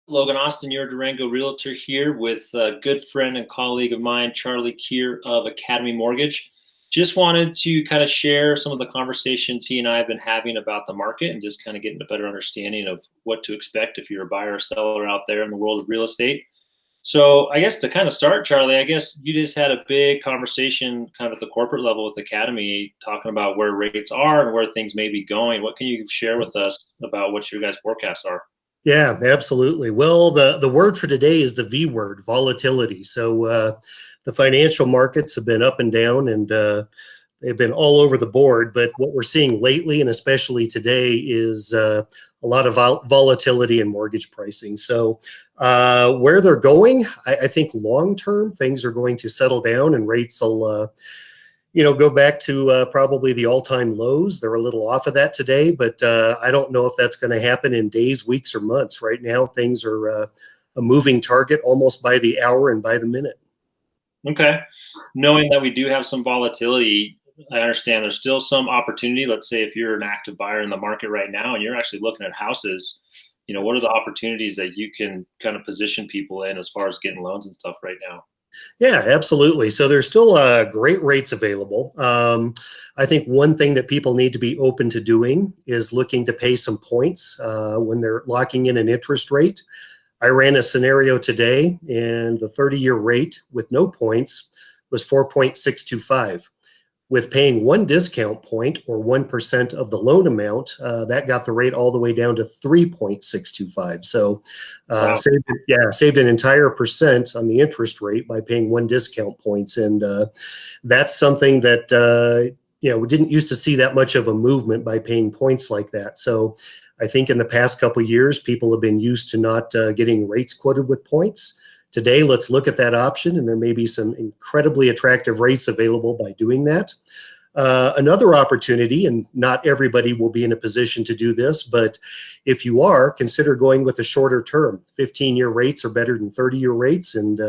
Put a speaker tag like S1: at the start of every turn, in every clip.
S1: Logan Austin, your Durango Realtor here with a good friend and colleague of mine, Charley Kier of Academy Mortgage. Just wanted to kind of share some of the conversations he and I have been having about the market and just kind of getting a better understanding of what to expect if you're a buyer or seller out there in the world of real estate. So I guess to kind of start, Charley, I guess you just had a big conversation kind of at the corporate level with Academy talking about where rates are and where things may be going. What can you share with us about what your guys' forecasts are?
S2: Yeah, absolutely. Well, the word for today is the V word, volatility. So the financial markets have been up and down, and they've been all over the board. But what we're seeing lately, and especially today, is a lot of volatility in mortgage pricing. So where they're going, I think long term things are going to settle down, and rates will go back to probably the all-time lows. They're a little off of that today, but I don't know if that's going to happen in days, weeks, or months. Right now, things are a moving target almost by the hour and by the minute.
S1: Okay. Knowing that we do have some volatility, I understand there's still some opportunity. Let's say if you're an active buyer in the market right now and you're actually looking at houses, what are the opportunities that you can kind of position people in as far as getting loans and stuff right now?
S2: Yeah, absolutely. So there's still great rates available. I think one thing that people need to be open to doing is looking to pay some points when they're locking in an interest rate. I ran a scenario today, and the 30-year rate with no points was 4.625. With paying one discount point or 1% of the loan amount, that got the rate all the way down to 3.625. So
S1: Wow.
S2: saved an entire percent on the interest rate by paying one discount points. And that's something that, we didn't used to see that much of a movement by paying points like that. So I think in the past couple of years, people have been used to not getting rates quoted with points. Today, let's look at that option, and there may be some incredibly attractive rates available by doing that. Another opportunity, and not everybody will be in a position to do this, but if you are, consider going with a shorter term. 15-year rates are better than 30-year rates, and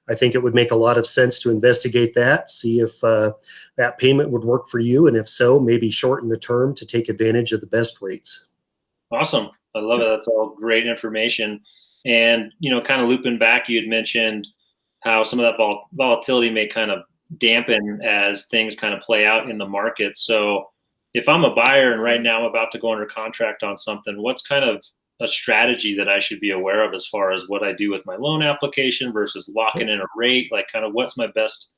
S2: I think it would make a lot of sense to investigate that, see if that payment would work for you, and if so, maybe shorten the term to take advantage of the best rates.
S1: Awesome. I love it. That's all great information. And, kind of looping back, you had mentioned how some of that volatility may kind of dampen as things kind of play out in the market. So if I'm a buyer and right now I'm about to go under contract on something, what's kind of a strategy that I should be aware of as far as what I do with my loan application versus locking in a rate? Like, kind of what's my best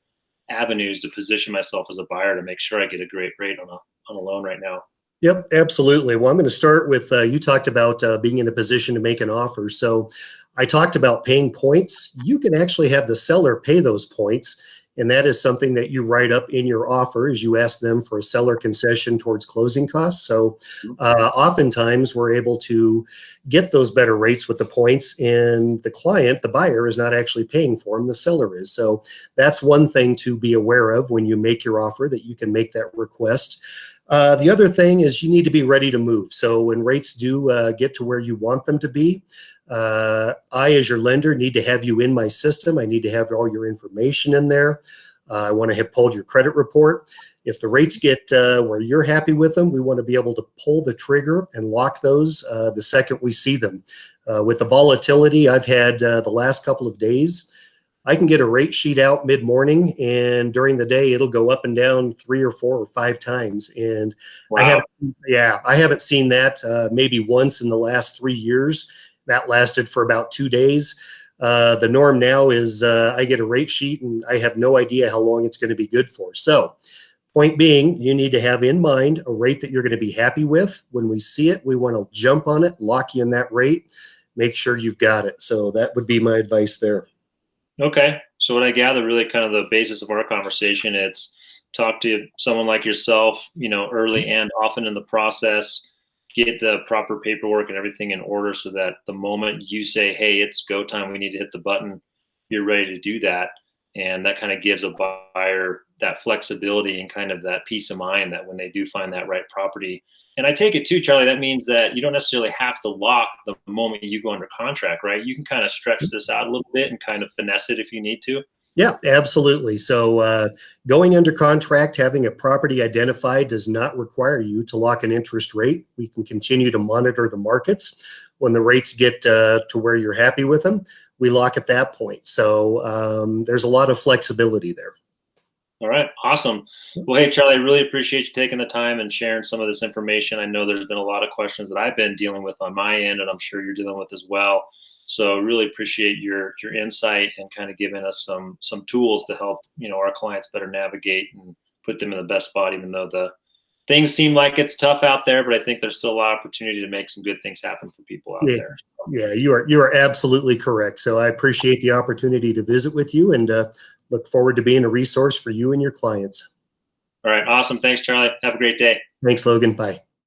S1: avenues to position myself as a buyer to make sure I get a great rate on a loan right now?
S2: Yep, absolutely. Well, I'm going to start with you talked about being in a position to make an offer. So I talked about paying points. You can actually have the seller pay those points. And that is something that you write up in your offer as you ask them for a seller concession towards closing costs. So oftentimes we're able to get those better rates with the points, and the client, the buyer, is not actually paying for them. The seller is. So that's one thing to be aware of when you make your offer, that you can make that request. The other thing is you need to be ready to move. So when rates do get to where you want them to be, I, as your lender, need to have you in my system. I need to have all your information in there. I want to have pulled your credit report. If the rates get where you're happy with them, we want to be able to pull the trigger and lock those the second we see them. With the volatility I've had the last couple of days, I can get a rate sheet out mid-morning, and during the day it'll go up and down 3 or 4 or 5 times. And
S1: Wow.
S2: I haven't seen that maybe once in the last 3 years. That lasted for about 2 days. The norm now is I get a rate sheet and I have no idea how long it's going to be good for. So point being, you need to have in mind a rate that you're going to be happy with. When we see it, we want to jump on it, lock you in that rate, make sure you've got it. So that would be my advice there.
S1: Okay. So what I gather, really kind of the basis of our conversation, it's talk to someone like yourself, early and often in the process, get the proper paperwork and everything in order so that the moment you say, hey, it's go time, we need to hit the button, you're ready to do that. And that kind of gives a buyer that flexibility and kind of that peace of mind that when they do find that right property. And I take it too, Charley, that means that you don't necessarily have to lock the moment you go under contract, right? You can kind of stretch this out a little bit and kind of finesse it if you need to.
S2: Yeah, absolutely. So going under contract, having a property identified does not require you to lock an interest rate. We can continue to monitor the markets. when the rates get to where you're happy with them, we lock at that point. So there's a lot of flexibility there.
S1: All right. Awesome. Well, hey, Charley, I really appreciate you taking the time and sharing some of this information. I know there's been a lot of questions that I've been dealing with on my end, and I'm sure you're dealing with as well. So really appreciate your insight and kind of giving us some tools to help, our clients better navigate and put them in the best spot, even though the things seem like it's tough out there, but I think there's still a lot of opportunity to make some good things happen for people out there.
S2: Yeah, you are absolutely correct. So I appreciate the opportunity to visit with you, and look forward to being a resource for you and your clients.
S1: All right. Awesome. Thanks, Charley. Have a great day.
S2: Thanks, Logan. Bye.